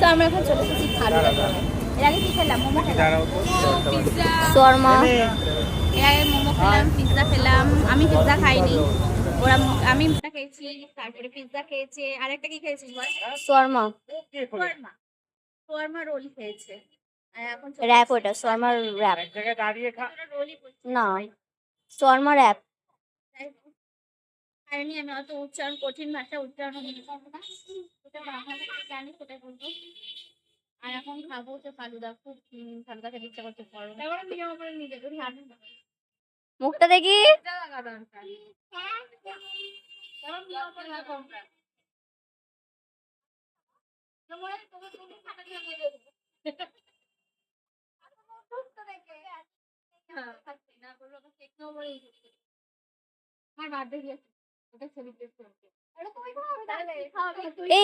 তো আমরা এখন চলে এসেছি ফালুদা খাবো। এর আগে কি খেলাম? মোমো খেলাম, পিৎজা, শর্মা। এর আগে মোমো খেলাম, পিৎজা খেলাম। আমি পিৎজা খাইনি, ওরা আমি মোমোটা খেয়েছি, তারপরে পিৎজা খেয়েছে। আরেকটা কি খেয়েছিস বল? শর্মা। শোয়ারমা, শোয়ারমা রোল খেয়েছে। আর এখন র‍্যাপ, ওটা শর্মার র‍্যাপ রোলই না, শর্মা র‍্যাপ। খাইনি আমি, অত উচ্চারণ, কঠিন ভাষা উচ্চারণ করতে পারবো না, ওটা বাংলাতে জানি সেটা বলবো। আর এখন খাবো হচ্ছে ফালুদা, খুব ফালুদা খেতে ইচ্ছা করছে, গরম। তারপরে নিয়ে আমার নিজে করি হাত মুখটা দেখি। লাগা দরকার। তারপর নিয়ে আমার না কমটা তোমার তুমি তুমি খাতা দিয়ে দিয়ে দেবো। সুস্থ দেখে হ্যাঁ খাচ্ছি না, বললো তো কেকও বলেই আমার বার্থডে গিয়েছে, ওটা সেলিব্রেট করতে। আরে তুমি খাও, তাহলে খাওয়াবে তুই। এই